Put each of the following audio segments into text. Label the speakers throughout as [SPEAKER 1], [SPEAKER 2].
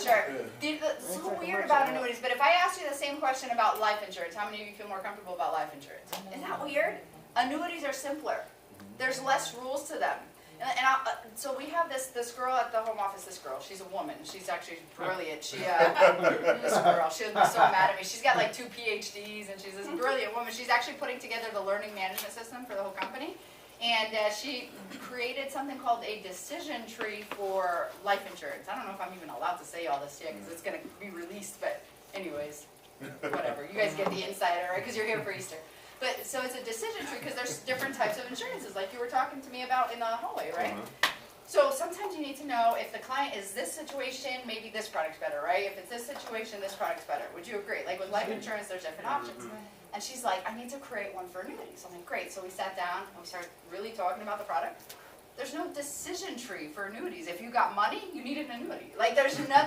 [SPEAKER 1] sure. It's so weird about annuities, but if I asked you the same question about life insurance, how many of you feel more comfortable about life insurance? Isn't that weird? Annuities are simpler. There's less rules to them. So we have this girl at the home office, she's a woman, she's actually brilliant. This girl, she'll be so mad at me. She's got like 2 PhDs and she's this brilliant woman. She's actually putting together the learning management system for the whole company. And she created something called a decision tree for life insurance. I don't know if I'm even allowed to say all this yet because it's going to be released, but anyways, whatever. You guys get the insider, right? Because you're here for Easter. But so it's a decision tree because there's different types of insurances, like you were talking to me about in the hallway, right? So sometimes you need to know if the client is this situation, maybe this product's better, right? If it's this situation, this product's better. Would you agree? Like with life insurance, there's different options. And she's like, I need to create one for annuities. I'm like, great. So we sat down and we started really talking about the product. There's no decision tree for annuities. If you got money, you need an annuity. Like there's no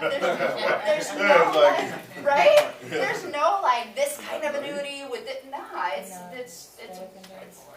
[SPEAKER 1] like, right? There's no like this kind of annuity with it. Nah, it's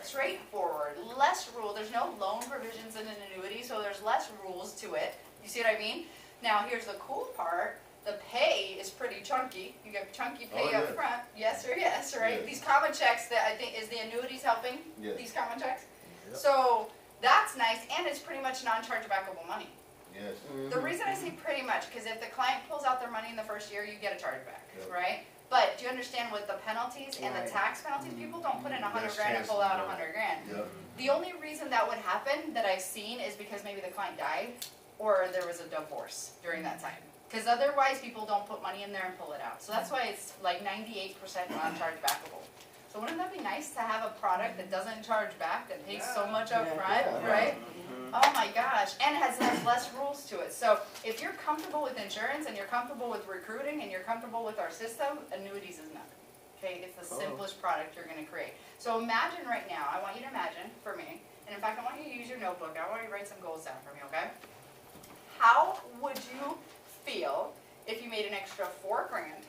[SPEAKER 1] straightforward. Less rule. There's no loan provisions in an annuity, so there's less rules to it. You see what I mean? Now here's the cool part. The pay is pretty chunky. You get chunky pay up front. Yes or yes, right? Yes. These common checks that I think is the annuities helping these common checks. Yep. So that's nice, and it's pretty much non-chargebackable money. Yes. The reason I say pretty much, because if the client pulls out their money in the first year, you get a chargeback, right? But do you understand with the penalties and the tax penalties, people don't put in 100 grand and pull out 100 grand. Yep. The only reason that would happen that I've seen is because maybe the client died or there was a divorce during that time. Because otherwise people don't put money in there and pull it out. So that's why it's like 98% non-chargebackable. So wouldn't that be nice to have a product that doesn't charge back, that pays so much up front, right? Oh my gosh, and has less rules to it. So if you're comfortable with insurance and you're comfortable with recruiting and you're comfortable with our system, annuities is nothing. Okay, it's the simplest product you're going to create. So imagine right now, I want you to imagine for me, and in fact I want you to use your notebook, I want you to write some goals down for me, okay? How would you feel if you made an extra $4 grand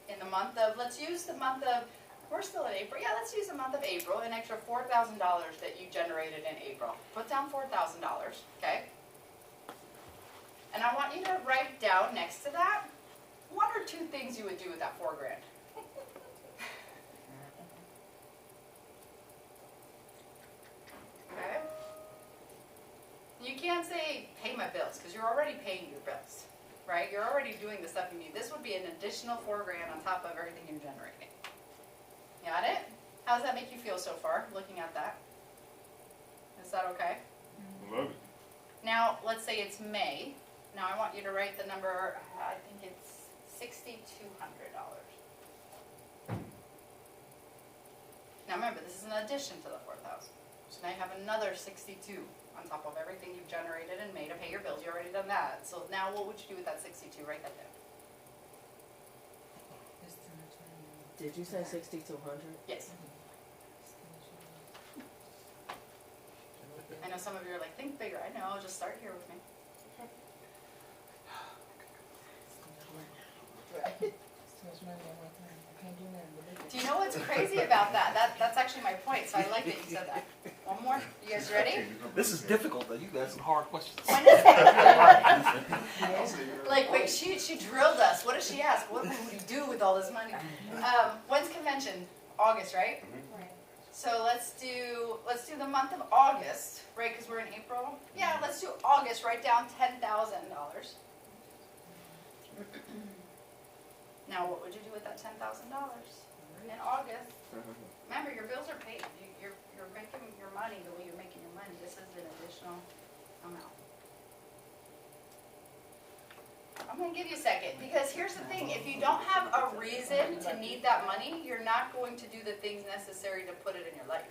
[SPEAKER 1] in the month of, let's use the month of, we're still in April, yeah, let's use the month of April, an extra $4,000 that you generated in April. Put down $4,000, okay? And I want you to write down next to that 1 or 2 things you would do with that $4 grand. Okay? You can't say, pay my bills, because you're already paying your bills. Right? You're already doing the stuff you need. This would be an additional $4 grand on top of everything you're generating. Got it? How does that make you feel so far, looking at that? Is that okay?
[SPEAKER 2] Love it.
[SPEAKER 1] Now, let's say it's May. Now I want you to write the number, I think it's $6,200. Now remember, this is in addition to the $4,000. So now you have another $62,000 on top of everything you've generated and made to pay your bills. You already done that. So now what would you do with that $62,000? Write that down.
[SPEAKER 3] Did you say 6,200?
[SPEAKER 1] Yes. I know some of you are like, think bigger. I know, just start here with me. Do you know what's crazy about that? That's actually my point, so I like that you said that. One more. You guys ready?
[SPEAKER 4] This is difficult, though. You got some hard questions.
[SPEAKER 1] Like, wait, she drilled us. What did she ask? What would we do with all this money? When's convention? August, right? So let's do the month of August, right? Because we're in April. Yeah, let's do August. Write down $10,000. Now, what would you do with that $10,000 in August? Remember, your bills are paid. You're making your money the way you're making your money. This is an additional amount. I'm going to give you a second, because here's the thing. If you don't have a reason to need that money, you're not going to do the things necessary to put it in your life.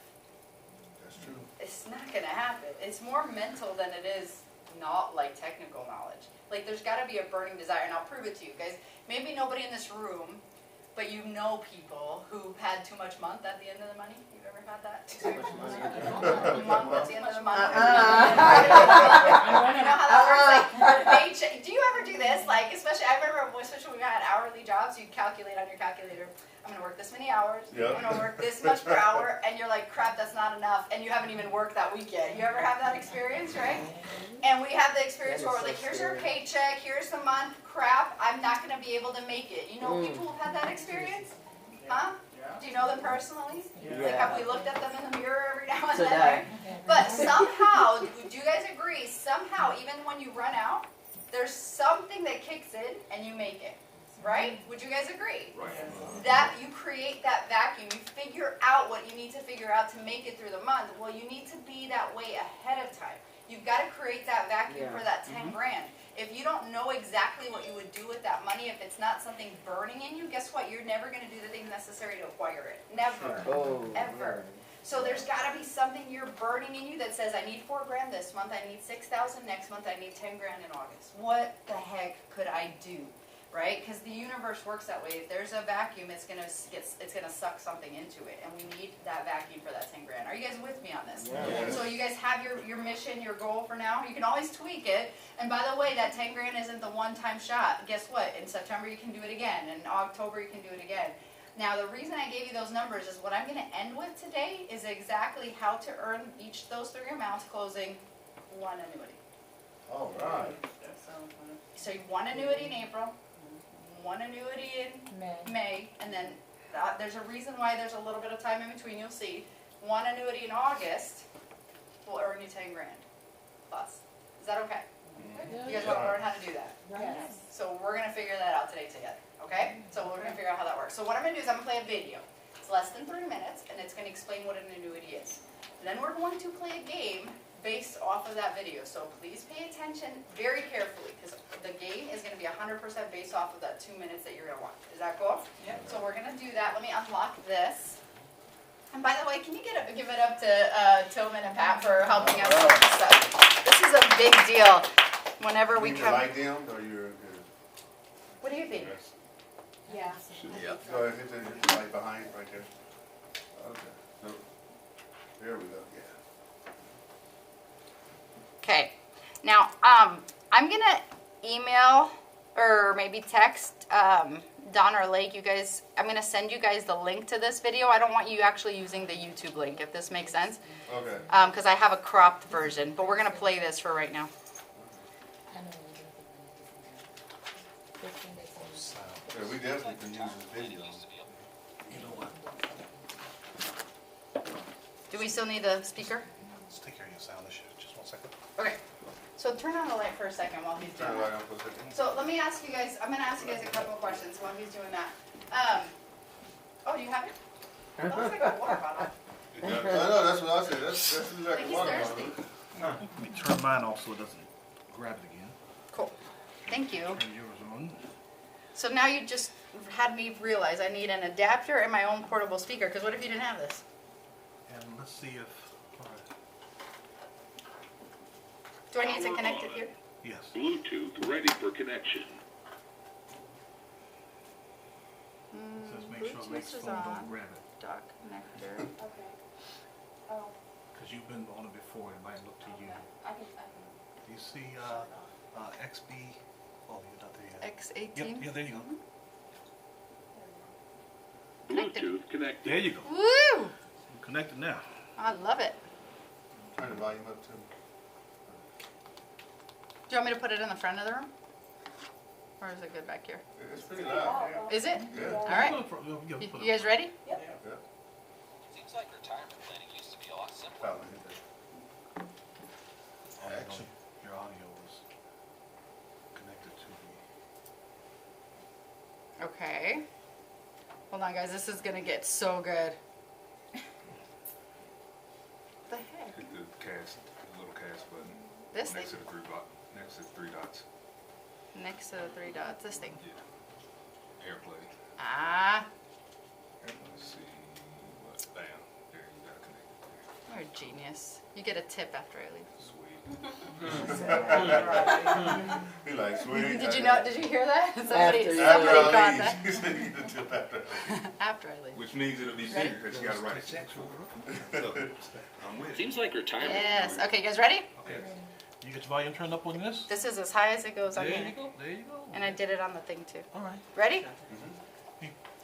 [SPEAKER 2] That's true.
[SPEAKER 1] It's not going to happen. It's more mental than it is not like technical knowledge. Like there's got to be a burning desire, and I'll prove it to you guys. Maybe nobody in this room, but you know people who had too much month at the end of the money. You've ever had that? Too much money. Month at the end of the month. You know how that works? Like paycheck. Do you ever do this? Like especially, I remember especially when we had hourly jobs, you calculate on your calculator. I'm gonna work this many hours,
[SPEAKER 2] Yep.
[SPEAKER 1] I'm gonna work this much per hour, and you're like, crap, that's not enough, and you haven't even worked that week yet. You ever have that experience, right? And we have the experience where we're like, here's your paycheck, here's the month, crap, I'm not gonna be able to make it. You know people who've had that experience? Huh? Do you know them personally? Like, have we looked at them in the mirror every now and then? But somehow, do you guys agree, somehow, even when you run out, there's something that kicks in and you make it, right? Would you guys agree?
[SPEAKER 2] Right.
[SPEAKER 1] That you create that vacuum, you figure out what you need to figure out to make it through the month. Well, you need to be that way ahead of time. You've got to create that vacuum for that 10 grand. If you don't know exactly what you would do with that money, if it's not something burning in you, guess what? You're never going to do the things necessary to acquire it. Never. Ever. So there's got to be something you're burning in you that says, I need 4 grand this month, I need 6,000 next month, I need 10 grand in August. What the heck could I do? Right? Because the universe works that way. If there's a vacuum, it's gonna suck something into it, and we need that vacuum for that 10 grand. Are you guys with me on this?
[SPEAKER 2] Yeah.
[SPEAKER 1] So you guys have your mission, your goal for now. You can always tweak it. And by the way, that 10 grand isn't the one-time shot. Guess what? In September you can do it again. In October you can do it again. Now the reason I gave you those numbers is what I'm going to end with today is exactly how to earn each of those 3 amounts closing one annuity.
[SPEAKER 2] All right.
[SPEAKER 1] So 1 annuity in April, 1 annuity in May, and then there's a reason why there's a little bit of time in between, you'll see. 1 annuity in August will earn you 10 grand plus. Is that okay? You guys want to learn how to do that?
[SPEAKER 3] Yes.
[SPEAKER 1] So we're going to figure that out today together, okay? So we're going to figure out how that works. So what I'm going to do is I'm going to play a video. It's less than 3 minutes, and it's going to explain what an annuity is. And then we're going to play a game based off of that video. So please pay attention very carefully, because the game is going to be 100% based off of that 2 minutes that you're going to watch. Is that cool?
[SPEAKER 3] Yep.
[SPEAKER 1] So we're going to do that. Let me unlock this. And by the way, can you give it up to Tillman and Pat for helping us with this stuff? This is a big deal. Whenever we
[SPEAKER 2] You need
[SPEAKER 1] come.
[SPEAKER 2] your light dimmed or you're good?
[SPEAKER 1] What do you think? Yeah.
[SPEAKER 2] Go ahead, hit the light behind, right there. Okay. No. There we go, yeah.
[SPEAKER 1] Okay. Now, I'm gonna email or maybe text Don or Lake. You guys, I'm gonna send you guys the link to this video. I don't want you actually using the YouTube link, if this makes sense.
[SPEAKER 2] Okay.
[SPEAKER 1] Because I have a cropped version, but we're gonna play this for right now.
[SPEAKER 2] Yeah, we definitely can use this video.
[SPEAKER 4] You know what?
[SPEAKER 1] Do we still need the speaker?
[SPEAKER 4] Let's take care of your sound issue. Just 1 second.
[SPEAKER 1] Okay. So turn on the light for a second while he's
[SPEAKER 2] Turn
[SPEAKER 1] doing
[SPEAKER 2] the light
[SPEAKER 1] that.
[SPEAKER 2] on for a second.
[SPEAKER 1] So let me ask you guys, I'm gonna ask you guys a couple of questions while he's doing that. Oh, you have it? That looks like a water bottle.
[SPEAKER 2] I know, that's what I said. That's
[SPEAKER 1] Like
[SPEAKER 2] exactly
[SPEAKER 1] he's
[SPEAKER 2] what
[SPEAKER 1] thirsty.
[SPEAKER 4] Let me turn mine off so it doesn't grab it again.
[SPEAKER 1] Cool. Thank you.
[SPEAKER 4] Turn yours on.
[SPEAKER 1] So now you just had me realize I need an adapter and my own portable speaker, because what if you didn't have this?
[SPEAKER 4] And let's see if. All right.
[SPEAKER 1] Do I need to connect it here?
[SPEAKER 4] Yes.
[SPEAKER 5] Bluetooth ready for connection.
[SPEAKER 4] Says make sure it makes
[SPEAKER 1] Bluetooth is
[SPEAKER 4] phone don't
[SPEAKER 1] on.
[SPEAKER 4] grab it.
[SPEAKER 1] Dock connector.
[SPEAKER 6] Okay. Oh,
[SPEAKER 4] Because you've been on it before. It might look to you.
[SPEAKER 6] I can.
[SPEAKER 4] Do you see XB? Oh, you're not there yet.
[SPEAKER 1] X18.
[SPEAKER 4] Yep, yeah, there you go.
[SPEAKER 1] Connected.
[SPEAKER 5] Bluetooth connected.
[SPEAKER 4] There you go.
[SPEAKER 1] Woo!
[SPEAKER 4] I'm connected now.
[SPEAKER 1] I love it.
[SPEAKER 2] Turn the volume up too.
[SPEAKER 1] Do you want me to put it in the front of the room? Or is it good back here?
[SPEAKER 2] It's pretty loud.
[SPEAKER 1] Is it?
[SPEAKER 2] Yeah.
[SPEAKER 1] All right.
[SPEAKER 4] You
[SPEAKER 1] You guys ready?
[SPEAKER 2] Yeah.
[SPEAKER 7] Seems like retirement planning used to be a lot simpler.
[SPEAKER 2] Probably hit that.
[SPEAKER 4] Actually, your audio was connected to the.
[SPEAKER 1] Okay. Hold on, guys. This is gonna get so good. What the heck?
[SPEAKER 8] Hit the cast, the little cast button.
[SPEAKER 1] This thing?
[SPEAKER 8] Next to the next to the 3 dots.
[SPEAKER 1] Next to the 3 dots. This thing.
[SPEAKER 8] Yeah. Airplay.
[SPEAKER 1] Ah.
[SPEAKER 8] Let's see what. Bam. There, you got it connected there.
[SPEAKER 1] You're a genius. You get a tip after I leave.
[SPEAKER 8] Sweet.
[SPEAKER 2] He like, sweet.
[SPEAKER 1] Did you know? Did you hear that? Somebody
[SPEAKER 3] After
[SPEAKER 1] caught
[SPEAKER 2] I
[SPEAKER 1] that.
[SPEAKER 2] leave. He said you get the tip after I leave.
[SPEAKER 1] After I leave.
[SPEAKER 8] Which means it'll be
[SPEAKER 1] Ready?
[SPEAKER 8] bigger because you got to write it. So, I'm with you.
[SPEAKER 5] Seems like retirement.
[SPEAKER 1] Yes. Okay, you guys ready?
[SPEAKER 4] Okay. You get your volume turned up on this?
[SPEAKER 1] This is as high as it goes on
[SPEAKER 4] There
[SPEAKER 1] here.
[SPEAKER 4] you go. There you go.
[SPEAKER 1] And I did it on the thing too.
[SPEAKER 4] All right.
[SPEAKER 1] Ready?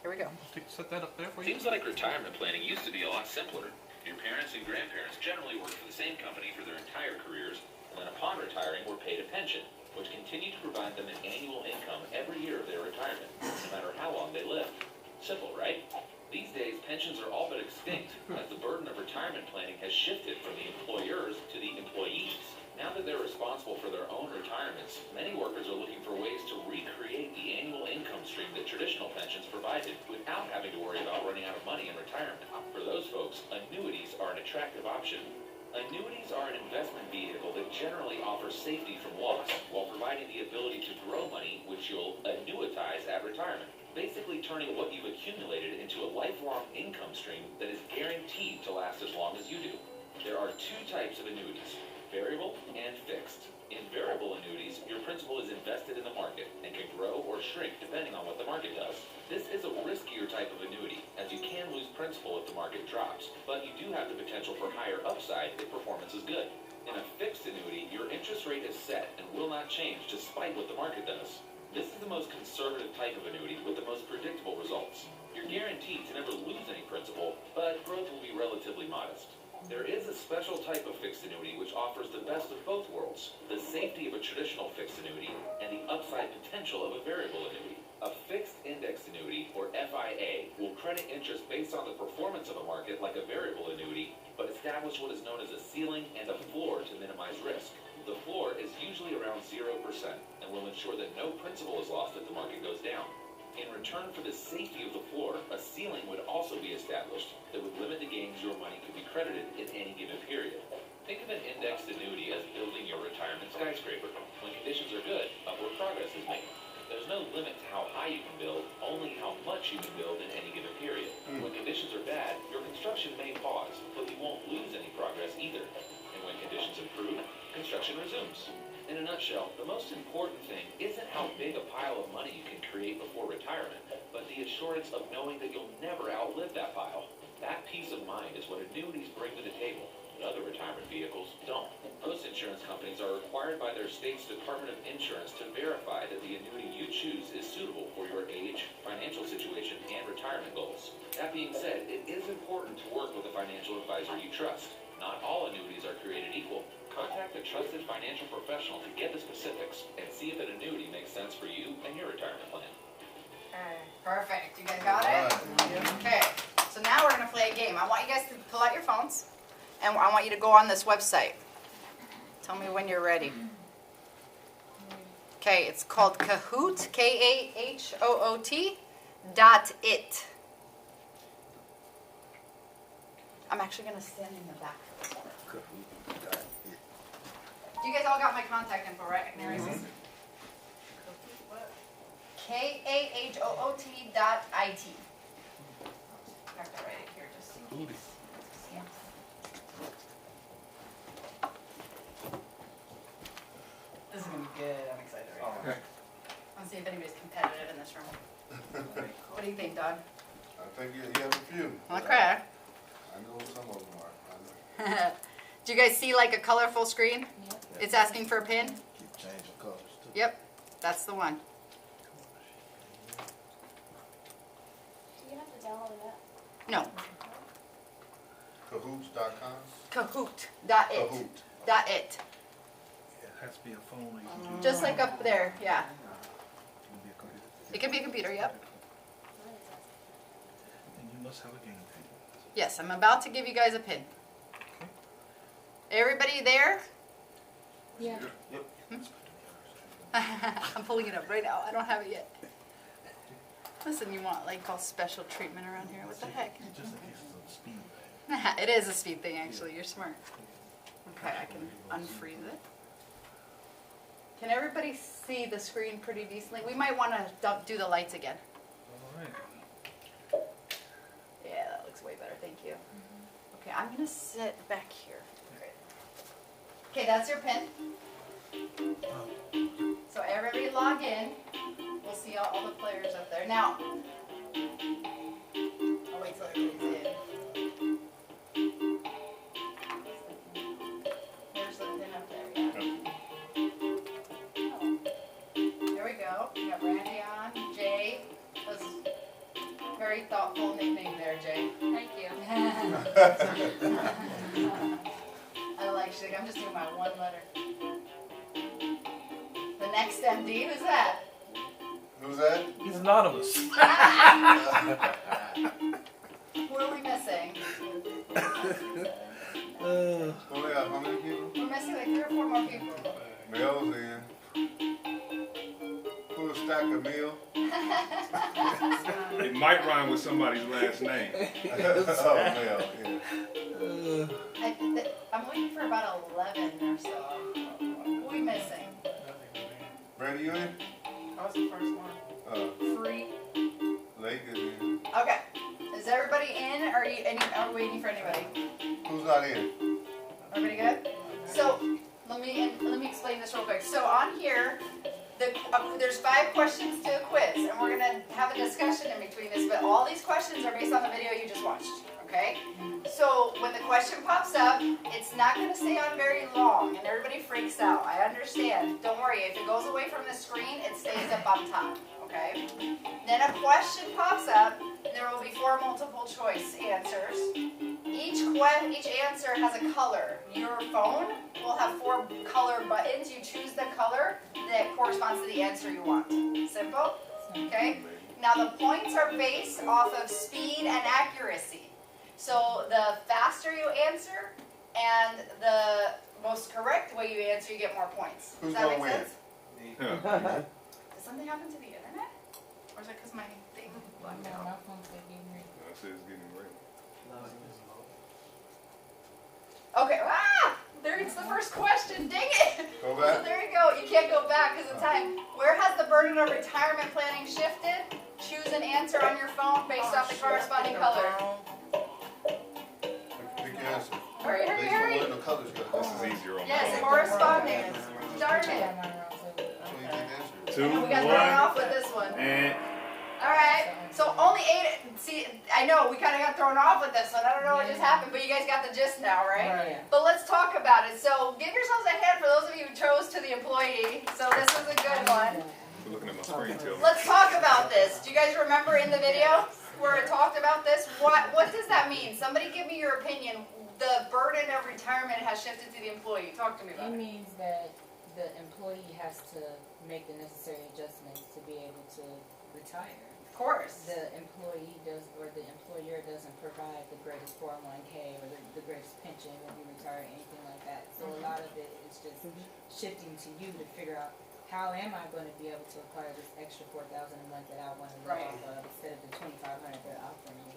[SPEAKER 1] Here we go.
[SPEAKER 4] Set that up there for you.
[SPEAKER 7] Seems like retirement planning used to be a lot simpler. Your parents and grandparents generally worked for the same company for their entire careers, and then upon retiring were paid a pension, which continued to provide them an annual income every year of their retirement, no matter how long they lived. Simple, right? These days, pensions are all but extinct, as the burden of retirement planning has shifted from the employers to the employees. Now that they're responsible for their own retirements, many workers are looking for ways to recreate the annual income stream that traditional pensions provided without having to worry about running out of money in retirement. For those folks, annuities are an attractive option. Annuities are an investment vehicle that generally offers safety from loss while providing the ability to grow money, which you'll annuitize at retirement. Basically turning what you've accumulated into a lifelong income stream that is guaranteed to last as long as you do. There are two types of annuities: variable and fixed. In variable annuities, your principal is invested in the market and can grow or shrink depending on what the market does. This is a riskier type of annuity, as you can lose principal if the market drops, but you do have the potential for higher upside if performance is good. In a fixed annuity, your interest rate is set and will not change despite what the market does. This is the most conservative type of annuity with the most predictable results. You're guaranteed to never lose any principal, but growth will be relatively modest. There is a special type of fixed annuity which offers the best of both worlds, the safety of a traditional fixed annuity and the upside potential of a variable annuity. A fixed index annuity, or FIA, will credit interest based on the performance of a market like a variable annuity, but establish what is known as a ceiling and a floor to minimize risk. The floor is usually around 0% and will ensure that no principal is lost if the market goes down. In return for the safety of the floor, a ceiling would also be established that would limit the gains your money could be credited in any given period. Think of an indexed annuity as building your retirement skyscraper. When conditions are good, upward progress is made. There's no limit to how high you can build, only how much you can build in any given period. When conditions are bad, your construction may pause, but you won't lose any progress either. And when conditions improve, construction resumes. In a nutshell, the most important thing isn't how big a pile of money you can create before retirement, but the assurance of knowing that you'll never outlive that pile. That peace of mind is what annuities bring to the table, but other retirement vehicles don't. Most insurance companies are required by their state's Department of Insurance to verify that the annuity you choose is suitable for your age, financial situation, and retirement goals. That being said, it is important to work with a financial advisor you trust. Not all annuities are created equal. Contact a trusted financial professional to get the specifics and see if an annuity makes sense for you and your retirement plan.
[SPEAKER 1] Perfect. You guys got it? Okay. So now we're going to play a game. I want you guys to pull out your phones, and I want you to go on this website. Tell me when you're ready. Okay, it's called Kahoot, KAHOOT.it. I'm actually going to stand in the back for this one. You guys all got my contact info, right? I can erase this. KAHOOT.it. I have to write it here just in case. Yeah. This is going to be good. I'm excited right now.
[SPEAKER 2] Okay.
[SPEAKER 1] Let's see if anybody's competitive in this room. What do you think, Doug?
[SPEAKER 2] I think you have a few.
[SPEAKER 1] Okay.
[SPEAKER 2] I know some of them are.
[SPEAKER 1] Do you guys see like a colorful screen?
[SPEAKER 3] Yep.
[SPEAKER 1] It's asking for a pin?
[SPEAKER 2] Keep changing colors too.
[SPEAKER 1] Yep, that's the one.
[SPEAKER 6] Do you have to download it up?
[SPEAKER 1] No,
[SPEAKER 2] Cahoots.com?
[SPEAKER 1] Kahoot.it.
[SPEAKER 2] Kahoot.
[SPEAKER 1] .it.
[SPEAKER 4] It has to be a phone or a computer.
[SPEAKER 1] Just like up there, yeah.
[SPEAKER 4] It can be a computer.
[SPEAKER 1] It can be a computer, yep.
[SPEAKER 4] And you must have a game pin.
[SPEAKER 1] Yes, I'm about to give you guys a pin. Everybody there?
[SPEAKER 3] Yeah.
[SPEAKER 1] I'm pulling it up right now. I don't have it yet. Listen, you want like all special treatment around here? What the heck?
[SPEAKER 4] Just in case it's a speed thing.
[SPEAKER 1] It is a speed thing, actually. You're smart. Okay, I can unfreeze it. Can everybody see the screen pretty decently? We might want to do the lights again.
[SPEAKER 4] All right.
[SPEAKER 1] Yeah, that looks way better. Thank you. Okay, I'm going to sit back here. Okay, that's your pin. So everybody log in. We'll see all the players up there. Now, I'll wait till everybody's in. There's the pin up there, yeah. There we go. We got Randy on, Jay. very thoughtful nickname there, Jay. Thank you. I like, she's like, I'm just doing my one letter. The next MD, who's that?
[SPEAKER 2] Who's that?
[SPEAKER 4] He's anonymous.
[SPEAKER 1] Who are we missing?
[SPEAKER 2] Only got how many people?
[SPEAKER 1] We're missing like 3 or 4 more people.
[SPEAKER 2] Mel's in. Full stack of meal.
[SPEAKER 8] It might rhyme with somebody's last name.
[SPEAKER 2] Oh, Mel, yeah.
[SPEAKER 1] I'm waiting for about 11 or so. Who are we missing?
[SPEAKER 2] Brady, you in?
[SPEAKER 3] I was the first one.
[SPEAKER 1] Free.
[SPEAKER 2] Lake is in.
[SPEAKER 1] Okay. Is everybody in? Or are we waiting for anybody?
[SPEAKER 2] Who's not in?
[SPEAKER 1] Everybody good? So let me explain this real quick. So on here, there's 5 questions to a quiz, and we're gonna have a discussion in between this. But all these questions are based on the video you just watched. Okay? So when the question pops up, it's not gonna stay on very long, and everybody freaks out. I understand. Don't worry. If it goes away from the screen, it stays up on top. Okay? Then a question pops up. There will be 4 multiple choice answers. Each answer has a color. Your phone will have 4 color buttons. You choose the color that corresponds to the answer you want. Simple? Okay? Now the points are based off of speed and accuracy. So the faster you answer and the most correct way you answer, you get more points.
[SPEAKER 2] Who's
[SPEAKER 1] Does that
[SPEAKER 2] gonna
[SPEAKER 1] make
[SPEAKER 2] win?
[SPEAKER 1] sense?
[SPEAKER 8] Yeah.
[SPEAKER 1] Did something happen to the internet? Or is it because my thing blacked out?
[SPEAKER 8] I said it's getting ready.
[SPEAKER 1] Okay, there's the first question, dang it!
[SPEAKER 2] Go
[SPEAKER 1] So
[SPEAKER 2] back.
[SPEAKER 1] there you go, you can't go back because of time. Where has the burden of retirement planning shifted? Choose an answer on your phone based off the corresponding color.
[SPEAKER 2] Pick your answer.
[SPEAKER 1] Hurry, hurry, hurry!
[SPEAKER 2] The colors go.
[SPEAKER 8] This is easier on
[SPEAKER 1] Yes,
[SPEAKER 8] my
[SPEAKER 1] corresponding. Darn it.
[SPEAKER 2] So you take the answer.
[SPEAKER 8] 2,
[SPEAKER 1] We got thrown off with this one.
[SPEAKER 8] and
[SPEAKER 1] Alright, so only 8, see, I know, we kind of got thrown off with this one. I don't know what just happened, but you guys got the gist now, right?
[SPEAKER 3] Right.
[SPEAKER 1] But let's talk about it. So give yourselves a hand for those of you who chose to the employee. So this was a good one.
[SPEAKER 8] I'm looking at my screen, tell me.
[SPEAKER 1] Let's talk about this. Do you guys remember in the video where it talked about this? What does that mean? Somebody give me your opinion. The burden of retirement has shifted to the employee. Talk to me
[SPEAKER 9] It
[SPEAKER 1] about it.
[SPEAKER 9] means that the employee has to make the necessary adjustments to be able to retire.
[SPEAKER 1] Of course.
[SPEAKER 9] The employee does, or the employer doesn't provide the greatest 401k or the greatest pension when you retire, anything like that. So a lot of it is just shifting to you to figure out, how am I going to be able to acquire this extra $4,000 a month that I want to live
[SPEAKER 1] Right.
[SPEAKER 9] off of instead of the $2,500 they're offering me?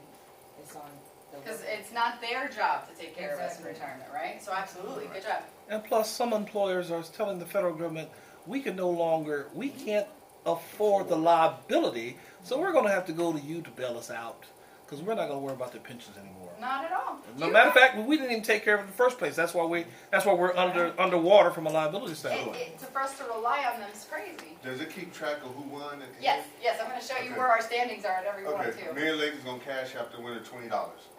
[SPEAKER 9] It's on the
[SPEAKER 1] Because
[SPEAKER 9] worker.
[SPEAKER 1] it's not their job to take care of us in
[SPEAKER 9] Exactly.
[SPEAKER 1] retirement, right? So absolutely, good job.
[SPEAKER 4] And plus, some employers are telling the federal government, we can't afford the liability, so we're going to have to go to you to bail us out, because we're not going to worry about their pensions anymore.
[SPEAKER 1] Not at all.
[SPEAKER 4] No matter of fact, we didn't even take care of it in the first place. That's why we're underwater from a liability standpoint.
[SPEAKER 1] For us to rely on them is crazy.
[SPEAKER 2] Does it keep track of who won at the
[SPEAKER 1] Yes,
[SPEAKER 2] end?
[SPEAKER 1] yes, I'm going to show you
[SPEAKER 2] Okay.
[SPEAKER 1] where our standings are at every one
[SPEAKER 2] Okay,
[SPEAKER 1] too.
[SPEAKER 2] me and Lake's gonna cash out the winner $20.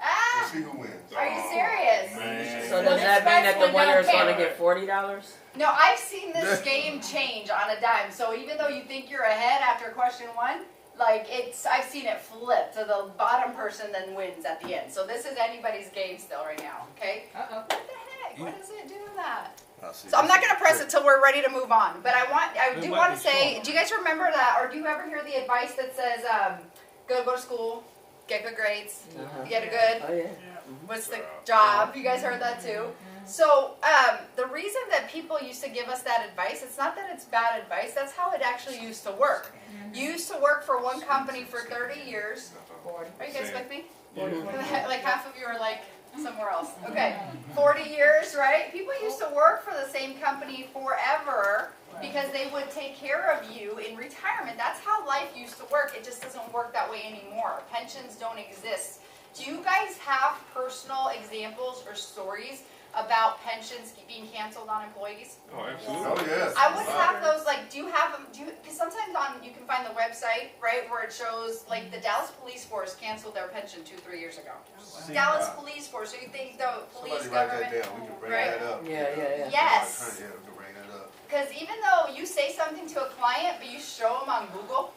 [SPEAKER 1] Ah!
[SPEAKER 2] Let's see who wins.
[SPEAKER 1] Are you serious?
[SPEAKER 8] Man.
[SPEAKER 3] So
[SPEAKER 6] Well,
[SPEAKER 3] does
[SPEAKER 6] this
[SPEAKER 3] that mean that
[SPEAKER 6] first
[SPEAKER 3] the
[SPEAKER 6] one don't
[SPEAKER 3] winner is going to
[SPEAKER 6] count.
[SPEAKER 3] get $40?
[SPEAKER 1] No, I've seen this game change on a dime. So even though you think you're ahead after question 1, like I've seen it flip to the bottom person then wins at the end. So this is anybody's game still right now, okay?
[SPEAKER 9] Uh-oh.
[SPEAKER 1] What the heck? Why does it do that?
[SPEAKER 4] I see.
[SPEAKER 1] So I'm not going to press it till we're ready to move on. But I
[SPEAKER 4] It
[SPEAKER 1] do
[SPEAKER 4] might
[SPEAKER 1] want
[SPEAKER 4] be
[SPEAKER 1] to say,
[SPEAKER 4] short.
[SPEAKER 1] do you guys remember that, or do you ever hear the advice that says, go to school, get good grades, get a good,
[SPEAKER 3] Oh, yeah.
[SPEAKER 1] what's the job? You guys heard that too? So the reason that people used to give us that advice, it's not that it's bad advice, that's how it actually used to work. You used to work for one company for 30 years.
[SPEAKER 9] 40.
[SPEAKER 1] Are you guys
[SPEAKER 8] Same.
[SPEAKER 1] with me?
[SPEAKER 8] Yeah.
[SPEAKER 1] Like half of you are like somewhere else. Okay, 40 years, right? People used to work for the same company forever because they would take care of you in retirement. That's how life used to work. It just doesn't work that way anymore. Pensions don't exist. Do you guys have personal examples or stories about pensions being canceled on employees?
[SPEAKER 8] Oh, absolutely.
[SPEAKER 2] Oh, yes.
[SPEAKER 1] I would have those, like, do you have them, because sometimes you can find the website, right, where it shows, like, the Dallas Police Force canceled their pension 2-3 years ago. Dallas Police Force, so you think the police
[SPEAKER 2] Somebody write that
[SPEAKER 1] government,
[SPEAKER 2] down, we can bring
[SPEAKER 1] right?
[SPEAKER 2] that up.
[SPEAKER 3] Yeah.
[SPEAKER 1] Yes.
[SPEAKER 2] Yeah, we can bring that up.
[SPEAKER 1] Because even though you say something to a client, but you show them on Google,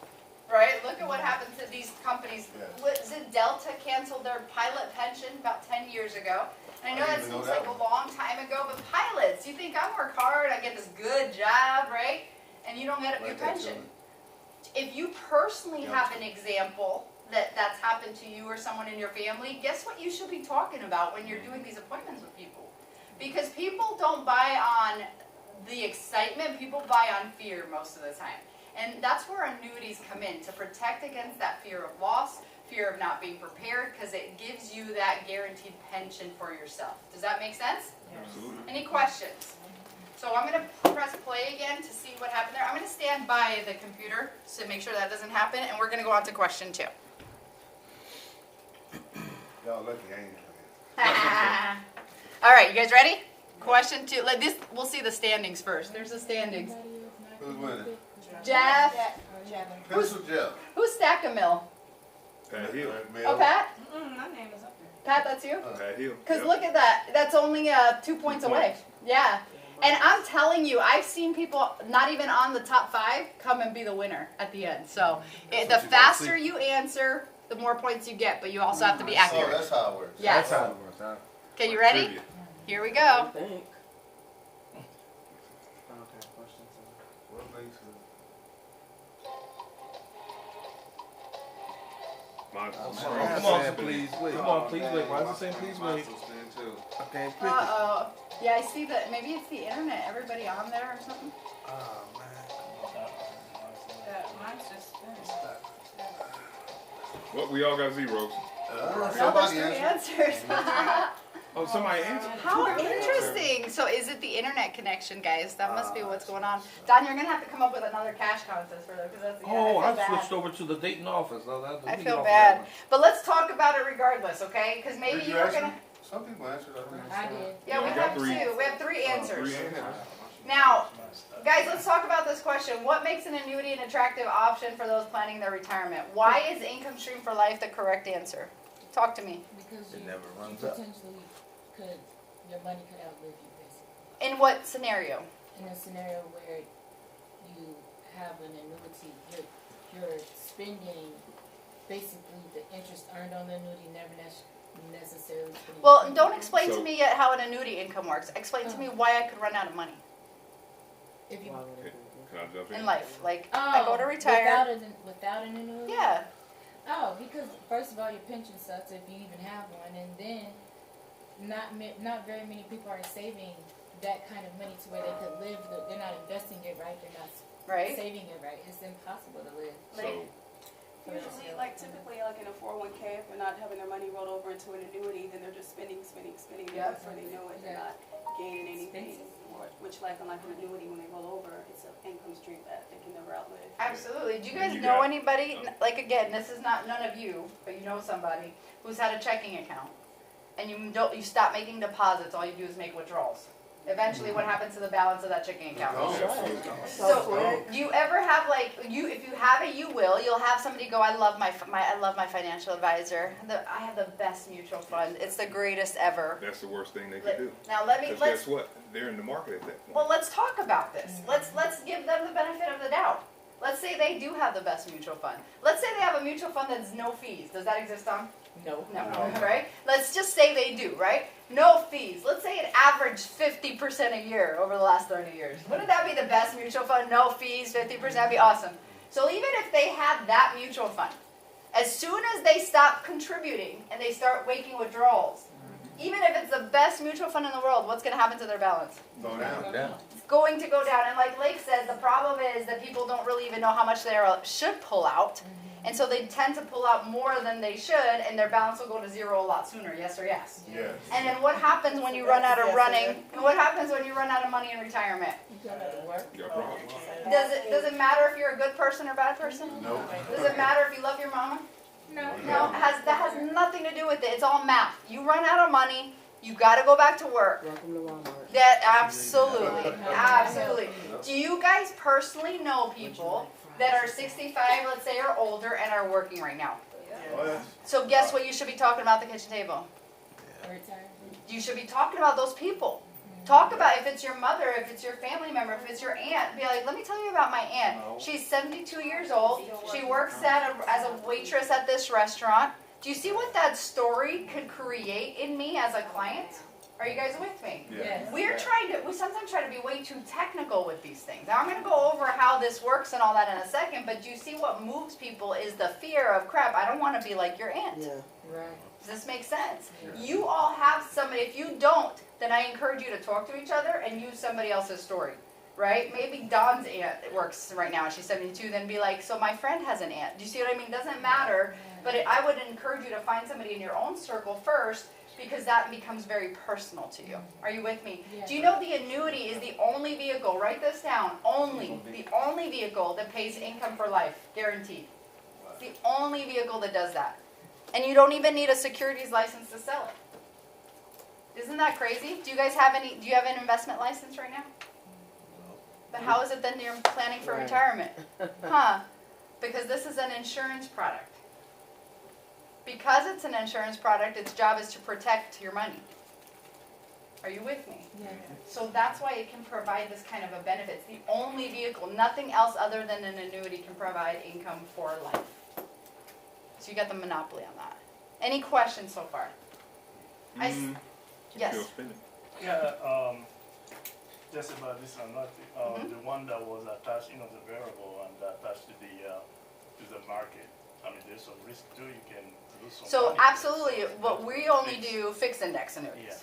[SPEAKER 1] right, look look at what happened to these companies.
[SPEAKER 2] Yes.
[SPEAKER 1] Was it Delta canceled their pilot pension about 10 years ago? And I know
[SPEAKER 2] I
[SPEAKER 1] that
[SPEAKER 2] didn't even
[SPEAKER 1] seems
[SPEAKER 2] know
[SPEAKER 1] like
[SPEAKER 2] that
[SPEAKER 1] a long time ago, but pilots, you think I work hard, I get this good job, right? And you don't get your
[SPEAKER 2] Like that,
[SPEAKER 1] pension.
[SPEAKER 2] too.
[SPEAKER 1] If you personally
[SPEAKER 2] Yeah.
[SPEAKER 1] have an example that's happened to you or someone in your family, guess what you should be talking about when you're doing these appointments with people? Because people don't buy on the excitement, people buy on fear most of the time. And that's where annuities come in, to protect against that fear of loss, fear of not being prepared, because it gives you that guaranteed pension for yourself. Does that make sense?
[SPEAKER 8] Absolutely.
[SPEAKER 1] Any questions? So I'm going to press play again to see what happened there. I'm going to stand by the computer to make sure that doesn't happen, and we're going to go on to question 2.
[SPEAKER 2] Y'all lucky I ain't.
[SPEAKER 1] All right, you guys ready? Question 2. Like this, we'll see the standings first. There's the standings.
[SPEAKER 2] Who's winning?
[SPEAKER 1] Jeff.
[SPEAKER 2] Pencil Jeff.
[SPEAKER 1] Who's Stack-a-Mill?
[SPEAKER 8] Pat Hill.
[SPEAKER 1] Oh, Pat?
[SPEAKER 3] My name is up there.
[SPEAKER 1] Pat, that's you?
[SPEAKER 8] Pat Hill.
[SPEAKER 1] Because
[SPEAKER 8] Yep.
[SPEAKER 1] look at that. That's only 2 points away. Yeah. And I'm telling you, I've seen people not even on the top 5 come and be the winner at the end. So the faster you answer, the more points you get. But you also have to be
[SPEAKER 2] Oh,
[SPEAKER 1] accurate.
[SPEAKER 2] that's how it works.
[SPEAKER 1] Yes.
[SPEAKER 4] That's how it works out.
[SPEAKER 1] Okay, you ready?
[SPEAKER 8] Trivia.
[SPEAKER 1] Here we
[SPEAKER 10] I
[SPEAKER 1] go.
[SPEAKER 10] think.
[SPEAKER 2] What makes it?
[SPEAKER 8] Mine's
[SPEAKER 4] Come
[SPEAKER 8] strong.
[SPEAKER 4] on, please wait. Come on, please wait. Why is it saying please wait? Okay, quick.
[SPEAKER 1] Uh-oh. Yeah, I see that. Maybe it's the internet. Everybody on there or something?
[SPEAKER 4] Oh, man.
[SPEAKER 3] Mine's just finished.
[SPEAKER 8] Well, we all got zeros.
[SPEAKER 1] No, there's
[SPEAKER 2] Somebody
[SPEAKER 1] 3
[SPEAKER 2] answered.
[SPEAKER 1] answers.
[SPEAKER 8] Oh, somebody answered.
[SPEAKER 1] How interesting. So is it the internet connection, guys? That must be what's going on. Don, you're going to have to come up with another cash contest for them because that's the
[SPEAKER 4] Oh,
[SPEAKER 1] I
[SPEAKER 4] I
[SPEAKER 1] feel
[SPEAKER 4] switched
[SPEAKER 1] bad.
[SPEAKER 4] over to the Dayton office.
[SPEAKER 1] I feel bad. But let's talk about it regardless, okay? Because maybe
[SPEAKER 2] Did
[SPEAKER 1] you
[SPEAKER 2] you
[SPEAKER 1] were
[SPEAKER 2] answer?
[SPEAKER 1] going to...
[SPEAKER 2] Some people answered, I think.
[SPEAKER 9] I did.
[SPEAKER 1] Yeah, we
[SPEAKER 8] We
[SPEAKER 1] have
[SPEAKER 8] got 3.
[SPEAKER 1] 2. We have 3 answers.
[SPEAKER 8] 3 answers.
[SPEAKER 1] Now, guys, let's talk about this question. What makes an annuity an attractive option for those planning their retirement? Why is income stream for life the correct answer? Talk to me.
[SPEAKER 9] Because
[SPEAKER 4] It
[SPEAKER 9] you,
[SPEAKER 4] never
[SPEAKER 9] you
[SPEAKER 4] runs up.
[SPEAKER 9] potentially could, your money could outlive you, basically.
[SPEAKER 1] In what scenario?
[SPEAKER 9] In a scenario where you have an annuity, you're spending basically the interest earned on the annuity, never necessarily spending.
[SPEAKER 1] Well, don't explain to
[SPEAKER 8] So-
[SPEAKER 1] me yet how an annuity income works. Explain to me why I could run out of money
[SPEAKER 9] If you,
[SPEAKER 8] Can I jump in?
[SPEAKER 1] in life. Like, I go to retire.
[SPEAKER 9] Without an annuity?
[SPEAKER 1] Yeah.
[SPEAKER 9] Oh, because first of all, your pension sucks if you even have one, and then not very many people are saving that kind of money to where they could live. They're not investing it right. They're not
[SPEAKER 1] Right?
[SPEAKER 9] saving it right. It's impossible to live.
[SPEAKER 8] So,
[SPEAKER 11] Usually, like typically, like in a 401k, if they're not having their money rolled over into an annuity, then they're just spending.
[SPEAKER 1] Yeah.
[SPEAKER 11] Before they know it, they're not gaining anything. Which, like an annuity, when they roll over, it's an income stream that they can never outlive.
[SPEAKER 1] Absolutely. Do you
[SPEAKER 8] And
[SPEAKER 1] guys
[SPEAKER 8] you
[SPEAKER 1] know
[SPEAKER 8] got-
[SPEAKER 1] anybody, like again, this is not none of you, but you know somebody who's had a checking account and you stop making deposits, all you do is make withdrawals. Eventually what happens to the balance of that checking account?
[SPEAKER 2] Oh.
[SPEAKER 1] So, do you ever have if you have it, you'll have somebody go, I love my financial advisor. I have the best mutual fund. It's the greatest ever.
[SPEAKER 8] that's the worst thing they could do.
[SPEAKER 1] Now
[SPEAKER 8] Because guess what? They're in the market at that point.
[SPEAKER 1] well, let's talk about this. Let's give them the benefit of the doubt. Let's say they do have the best mutual fund. Let's say they have a mutual fund that's no fees. Does that exist, Tom?
[SPEAKER 9] No.
[SPEAKER 1] No, right? Let's just say they do, right? No fees. Let's say it averaged 50% a year over the last 30 years. Wouldn't that be the best mutual fund? No fees, 50%, that'd be awesome. So even if they had that mutual fund, as soon as they stop contributing and they start making withdrawals, even if it's the best mutual fund in the world, what's going to happen to their balance?
[SPEAKER 2] Go down.
[SPEAKER 1] It's going to go down. And like Lake says, the problem is that people don't really even know how much they should pull out. And so they tend to pull out more than they should, and their balance will go to zero a lot sooner, yes or yes?
[SPEAKER 2] Yes.
[SPEAKER 1] And then what happens when you run out of running? And what happens when you run out of money in retirement?
[SPEAKER 8] You got problems.
[SPEAKER 1] Does it matter if you're a good person or a bad person?
[SPEAKER 2] Nope.
[SPEAKER 1] Does it matter if you love your mama?
[SPEAKER 9] No.
[SPEAKER 1] No, that has nothing to do with it. It's all math. You run out of money, you got to go back to work.
[SPEAKER 10] Welcome to Walmart.
[SPEAKER 1] That absolutely, absolutely. Do you guys personally know people that are 65, let's say, or older and are working right now?
[SPEAKER 2] Oh, yes.
[SPEAKER 1] So guess what you should be talking about at the kitchen table?
[SPEAKER 9] Retirement.
[SPEAKER 1] You should be talking about those people. Talk about if it's your mother, if it's your family member, if it's your aunt. Be like, let me tell you about my aunt.
[SPEAKER 2] No.
[SPEAKER 1] She's 72 years old. She works as a waitress at this restaurant. Do you see what that story could create in me as a client? Are you guys with me?
[SPEAKER 2] Yeah.
[SPEAKER 1] We sometimes try to be way too technical with these things. Now I'm going to go over how this works and all that in a second, but do you see what moves people is the fear of, crap, I don't want to be like your aunt.
[SPEAKER 3] Yeah.
[SPEAKER 9] Right.
[SPEAKER 1] Does this make sense? You all have somebody. If you don't, then I encourage you to talk to each other and use somebody else's story, right? Maybe Dawn's aunt works right now and she's 72, then be like, so my friend has an aunt. Do you see what I mean? It doesn't matter, but I would encourage you to find somebody in your own circle first, because that becomes very personal to you. Are you with me?
[SPEAKER 9] Yeah.
[SPEAKER 1] Do you know the annuity is the only vehicle, write this down, the only vehicle that pays income for life, guaranteed. It's the only vehicle that does that. And you don't even need a securities license to sell it. Isn't that crazy? Do you guys have do you have an investment license right now? But how is it then you're planning for retirement? Huh? Because this is an insurance product. Because it's an insurance product, its job is to protect your money. Are you with me?
[SPEAKER 9] Yeah.
[SPEAKER 1] So that's why it can provide this kind of a benefit. It's the only vehicle, nothing else other than an annuity can provide income for life. So you got the monopoly on that. Any questions so far? Yes.
[SPEAKER 10] Yeah, just about this annuity, the one that was attached, the variable and attached to the market. I mean, there's some risk too. You can lose some
[SPEAKER 1] So
[SPEAKER 10] money.
[SPEAKER 1] absolutely, but we only do fixed index annuities.
[SPEAKER 10] Yeah.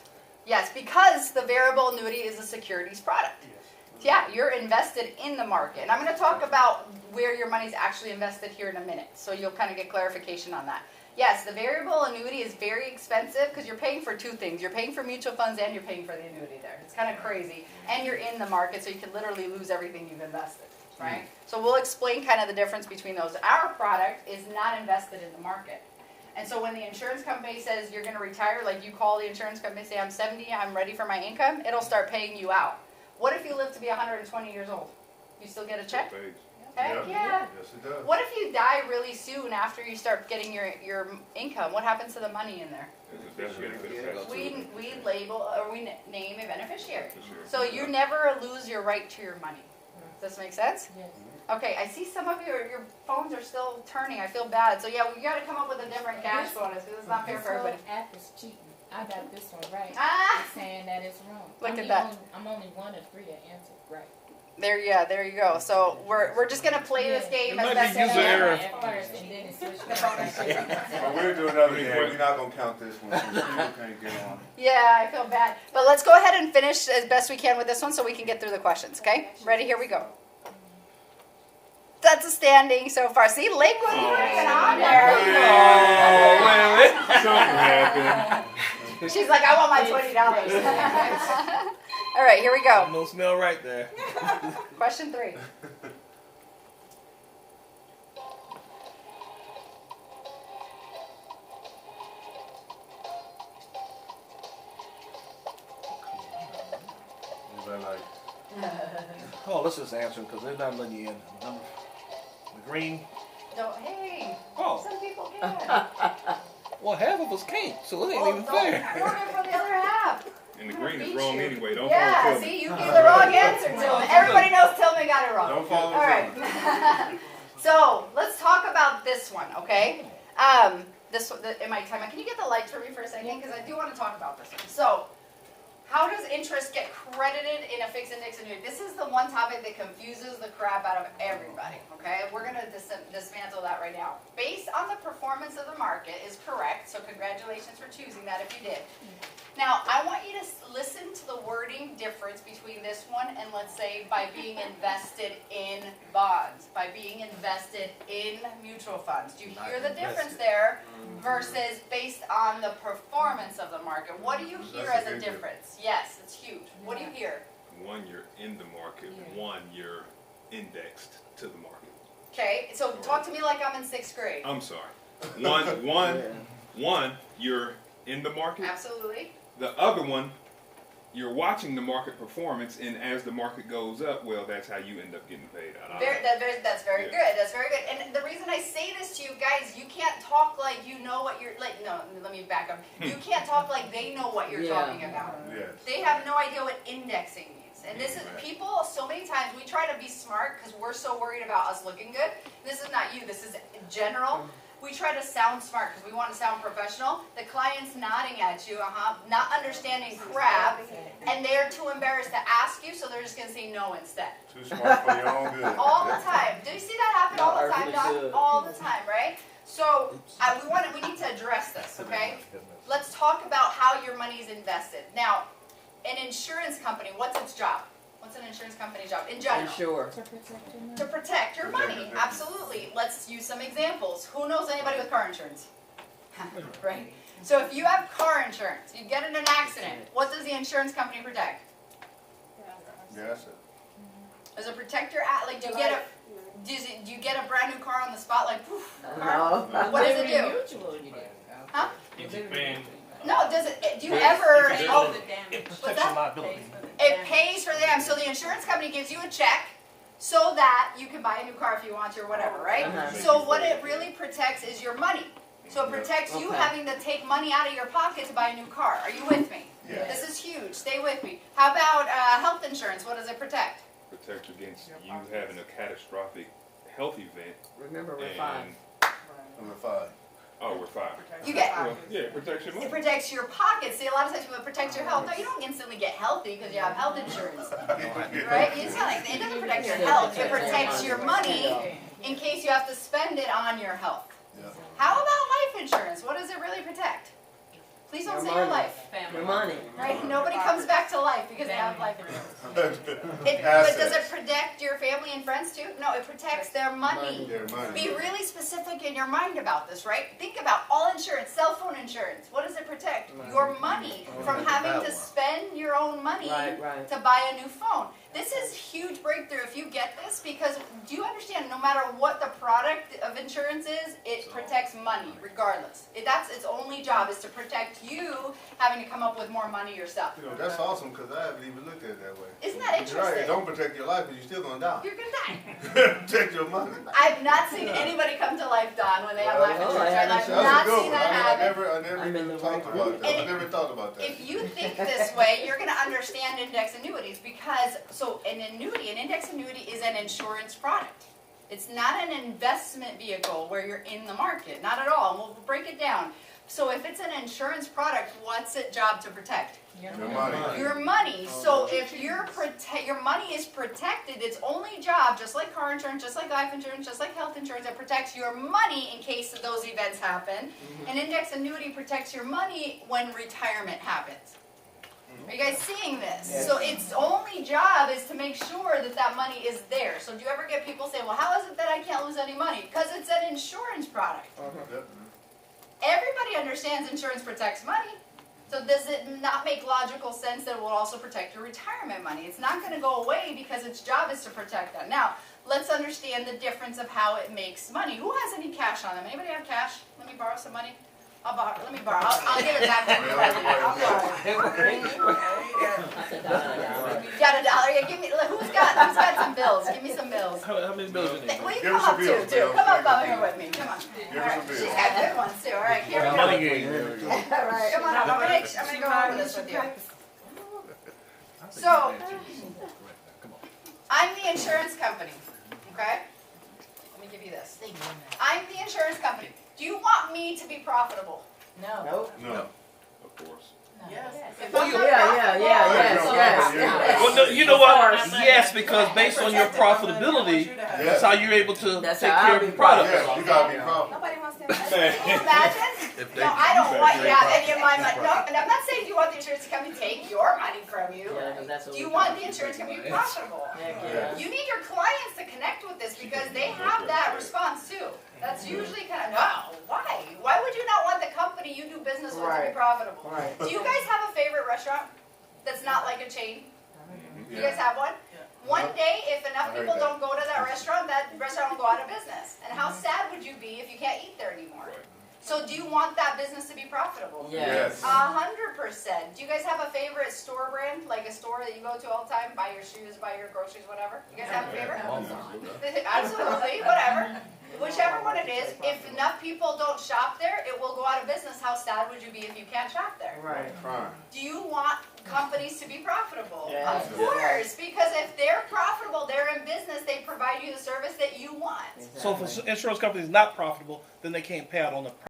[SPEAKER 1] Yes, because the variable annuity is a securities product.
[SPEAKER 10] Yes.
[SPEAKER 1] Yeah, you're invested in the market. And I'm going to talk about where your money's actually invested here in a minute, so you'll kind of get clarification on that. Yes, the variable annuity is very expensive because you're paying for two things. You're paying for mutual funds and you're paying for the annuity there. It's kind of crazy. And you're in the market, so you can literally lose everything you've invested. Right? So we'll explain kind of the difference between those. Our product is not invested in the market. And so when the insurance company says you're going to retire, like you call the insurance company and say, I'm 70, I'm ready for my income, it'll start paying you out. What if you live to be 120 years old? You still get a check? Heck yeah.
[SPEAKER 2] Yes, it does.
[SPEAKER 1] What if you die really soon after you start getting your income? What happens to the money in there? We label or we name a beneficiary. So you never lose your right to your money. Does this make sense?
[SPEAKER 9] Yes.
[SPEAKER 1] Okay, I see some of your phones are still turning. I feel bad. So yeah, we got to come up with a different cash bonus because it's not fair
[SPEAKER 9] This
[SPEAKER 1] for
[SPEAKER 9] whole
[SPEAKER 1] everybody.
[SPEAKER 9] app is cheating. I got this one right.
[SPEAKER 1] Ah!
[SPEAKER 9] It's saying that it's wrong.
[SPEAKER 1] Look at that.
[SPEAKER 9] I'm only one of three that answered right.
[SPEAKER 1] There you go. So we're just gonna play this game
[SPEAKER 4] It
[SPEAKER 1] as
[SPEAKER 4] might
[SPEAKER 1] best
[SPEAKER 4] be
[SPEAKER 1] as we
[SPEAKER 4] user
[SPEAKER 1] can.
[SPEAKER 4] error.
[SPEAKER 9] At first, and then it switched back.
[SPEAKER 2] Well, we're doing another game. We're not gonna count this one since people can't get on.
[SPEAKER 1] Yeah, I feel bad. But let's go ahead and finish as best we can with this one so we can get through the questions. Okay? Ready? Here we go. That's a standing so far. See, Lakewood, you were even on there.
[SPEAKER 8] Something happened.
[SPEAKER 1] She's like, I want my $20. All right, here we go.
[SPEAKER 4] No smell right there.
[SPEAKER 1] Question 3.
[SPEAKER 2] Anybody like?
[SPEAKER 4] Oh, let's just answer them because they're not letting you in. Number, the green.
[SPEAKER 1] Hey,
[SPEAKER 4] Oh,
[SPEAKER 1] some people can.
[SPEAKER 4] well, half of us can't, so it ain't
[SPEAKER 1] Well,
[SPEAKER 4] even
[SPEAKER 1] don't
[SPEAKER 4] fair.
[SPEAKER 1] order for the other half.
[SPEAKER 8] And the green is wrong anyway. Don't
[SPEAKER 1] Yeah,
[SPEAKER 8] follow
[SPEAKER 1] see, you gave the wrong answer, Tillman. Everybody knows Tillman got it wrong.
[SPEAKER 2] Don't follow
[SPEAKER 1] All right. So let's talk about this one, okay? This one, am I timing? Can you get the lights for me for a second? Because I do want to talk about this one. So, how does interest get credited in a fixed index annuity? This is the one topic that confuses the crap out of everybody, okay? We're going to dismantle that right now. Based on the performance of the market is correct, so congratulations for choosing that if you did. Now, I want you to listen to the wording difference between this one and, let's say, by being invested in bonds, by being invested in mutual funds. Do you hear the difference there versus based on the performance of the market? What do you hear as a difference? Yes, it's huge. What do you hear?
[SPEAKER 8] One, you're in the market. One, you're indexed to the market.
[SPEAKER 1] Okay, so talk to me like I'm in 6th grade.
[SPEAKER 8] I'm sorry. One, you're in the market.
[SPEAKER 1] Absolutely.
[SPEAKER 8] The other one, you're watching the market performance, and as the market goes up, well, that's how you end up getting paid out.
[SPEAKER 1] That's very good. That's very good. And the reason I say this to you guys, you can't talk like you know what you're, like, no, let me back up. You can't talk like they know what you're talking about.
[SPEAKER 2] Yes.
[SPEAKER 1] They have no idea what indexing means. And this is, people, so many times, we try to be smart because we're so worried about us looking good. This is not you, this is general. We try to sound smart because we want to sound professional. The client's nodding at you, not understanding crap, and they're too embarrassed to ask you, so they're just going to say no instead.
[SPEAKER 2] Too smart for your own good.
[SPEAKER 1] All the time. Do you see that happen all the time, Doc? All the time, right? So we need to address this, okay? Let's talk about how your money is invested. Now, an insurance company, what's its job? What's an insurance company's job in general?
[SPEAKER 3] Sure.
[SPEAKER 1] To protect your money, absolutely. Let's use some examples. Who knows anybody with car insurance? Right? So if you have car insurance, you get in an accident, what does the insurance company protect?
[SPEAKER 2] Yes.
[SPEAKER 1] Does it protect your, like, do you get a brand new car on the spot, like, poof, car?
[SPEAKER 3] No.
[SPEAKER 1] What does it do?
[SPEAKER 9] Mutual, you do.
[SPEAKER 1] Huh?
[SPEAKER 8] It depends.
[SPEAKER 1] No, does it, do you ever, oh,
[SPEAKER 4] It
[SPEAKER 1] what's
[SPEAKER 4] protects your
[SPEAKER 1] that?
[SPEAKER 4] liability.
[SPEAKER 1] It pays for them, so the insurance company gives you a check so that you can buy a new car if you want to or whatever, right? So what it really protects is your money. So it protects you having to take money out of your pocket to buy a new car. Are you with me?
[SPEAKER 2] Yes.
[SPEAKER 1] This is huge. Stay with me. How about health insurance? What does it protect?
[SPEAKER 8] Protect against you having a catastrophic health event.
[SPEAKER 3] Remember, we're five.
[SPEAKER 2] Number 5.
[SPEAKER 8] Oh, we're 5.
[SPEAKER 1] You get.
[SPEAKER 8] Well, yeah, it protects your money.
[SPEAKER 1] It protects your pocket. See, a lot of times people protect your health. No, you don't instantly get healthy because you have health insurance, right? It's not like, it doesn't protect your health. It protects your money in case you have to spend it on your health.
[SPEAKER 2] Yeah.
[SPEAKER 1] How about life insurance? What does it really protect? Please don't say your life.
[SPEAKER 3] Your money.
[SPEAKER 1] Right? Nobody comes back to life because they have life insurance. But does it protect your family and friends too? No, it protects their money.
[SPEAKER 2] Their money.
[SPEAKER 1] Be really specific in your mind about this, right? Think about all insurance, cell phone insurance. What does it protect? Your money from having to spend your own money
[SPEAKER 3] Right.
[SPEAKER 1] to buy a new phone. This is huge breakthrough if you get this, because do you understand, no matter what the product of insurance is, it protects money regardless. Its only job is to protect you having to come up with more money yourself.
[SPEAKER 2] You know, that's awesome because I haven't even looked at it that way.
[SPEAKER 1] Isn't that
[SPEAKER 2] You're right.
[SPEAKER 1] interesting?
[SPEAKER 2] It don't protect your life, but you're still going to die.
[SPEAKER 1] You're gonna die.
[SPEAKER 2] Protect your money.
[SPEAKER 1] I've not seen anybody come to life, Don, when they have life
[SPEAKER 3] Well,
[SPEAKER 1] insurance.
[SPEAKER 3] I
[SPEAKER 1] I've
[SPEAKER 3] haven't
[SPEAKER 1] not
[SPEAKER 2] That's a good
[SPEAKER 1] seen
[SPEAKER 2] one.
[SPEAKER 1] that
[SPEAKER 2] I
[SPEAKER 1] happen.
[SPEAKER 2] never
[SPEAKER 3] I'm in
[SPEAKER 2] even
[SPEAKER 3] the
[SPEAKER 2] talked
[SPEAKER 3] right
[SPEAKER 2] about that. I
[SPEAKER 1] And
[SPEAKER 2] never thought about that.
[SPEAKER 1] If you think this way, you're going to understand index annuities, because, so an index annuity is an insurance product. It's not an investment vehicle where you're in the market, not at all. And we'll break it down. So if it's an insurance product, what's its job to protect?
[SPEAKER 2] Your money.
[SPEAKER 1] Your money. So if your money is protected, its only job, just like car insurance, just like life insurance, just like health insurance, it protects your money in case of those events happen. An index annuity protects your money when retirement happens. Are you guys seeing this?
[SPEAKER 3] Yes.
[SPEAKER 1] So its only job is to make sure that that money is there. So do you ever get people say, well, how is it that I can't lose any money? Because it's an insurance product.
[SPEAKER 2] Yep.
[SPEAKER 1] Everybody understands insurance protects money. So does it not make logical sense that it will also protect your retirement money? It's not going to go away because its job is to protect that. Now, let's understand the difference of how it makes money. Who has any cash on them? Anybody have cash? Let me borrow some money. Let me borrow. I'll give it back to you. I'll borrow. You got $1? Yeah, give me. Who's got some bills? Give me some bills.
[SPEAKER 4] How many bills you need?
[SPEAKER 1] Well, you
[SPEAKER 2] Give
[SPEAKER 1] come
[SPEAKER 2] us some
[SPEAKER 1] up too,
[SPEAKER 2] bills,
[SPEAKER 1] too.
[SPEAKER 2] Bill.
[SPEAKER 1] Come up here with me. Come on.
[SPEAKER 2] Give
[SPEAKER 1] All
[SPEAKER 2] us
[SPEAKER 1] right.
[SPEAKER 2] some bills.
[SPEAKER 1] She's got good ones too. All right, here we
[SPEAKER 4] Money
[SPEAKER 1] go.
[SPEAKER 4] game.
[SPEAKER 1] All right, come on up. I'm gonna go over this with you. So, I'm the insurance company. Okay. Let me give you this. I'm the insurance company. Do you want me to be profitable?
[SPEAKER 9] No.
[SPEAKER 3] Nope.
[SPEAKER 2] No.
[SPEAKER 8] Of course.
[SPEAKER 1] If
[SPEAKER 4] Well,
[SPEAKER 1] I'm
[SPEAKER 4] you-
[SPEAKER 1] not profitable,
[SPEAKER 3] yes.
[SPEAKER 4] Well, no, you know what? Yes, because based on your profitability, that's how you're able to
[SPEAKER 3] That's
[SPEAKER 4] take
[SPEAKER 3] how
[SPEAKER 4] care
[SPEAKER 3] I'll
[SPEAKER 4] of
[SPEAKER 3] be
[SPEAKER 4] your products.
[SPEAKER 2] Yeah, you gotta be profitable.
[SPEAKER 11] Nobody wants to invest.
[SPEAKER 1] Can you imagine? No, I don't want you to have any of my money. No, and I'm not saying you want the insurance company to take your money from you.
[SPEAKER 3] Yeah, 'cause that's what
[SPEAKER 1] Do you
[SPEAKER 3] we
[SPEAKER 1] want
[SPEAKER 3] do.
[SPEAKER 1] the insurance company to be profitable?
[SPEAKER 3] Heck yeah.
[SPEAKER 1] You need your clients to connect with this because they have that response too. That's usually kind of, no, why? Why would you not want the company you do business with to be
[SPEAKER 3] Right.
[SPEAKER 1] profitable?
[SPEAKER 3] Right.
[SPEAKER 1] Do you guys have a favorite restaurant that's not like a chain? You guys have one? One day, if enough
[SPEAKER 2] I heard
[SPEAKER 1] people
[SPEAKER 2] that.
[SPEAKER 1] don't go to that restaurant will go out of business. And how sad would you be if you can't eat there anymore? So do you want that business to be profitable?
[SPEAKER 2] Yes.
[SPEAKER 1] 100%. Do you guys have a favorite store brand? Like a store that you go to all the time, buy your shoes, buy your groceries, whatever? You guys have a favorite? Absolutely, whatever. Whichever one it is, if enough people don't shop there, it will go out of business. How sad would you be if you can't shop there?
[SPEAKER 3] Right.
[SPEAKER 2] Fine.
[SPEAKER 1] Do you want companies to be profitable?
[SPEAKER 3] Yes.
[SPEAKER 1] Of course, because if they're profitable, they're in business, they provide you the service that you want.
[SPEAKER 4] So if an insurance company is not profitable, then they can't pay out on the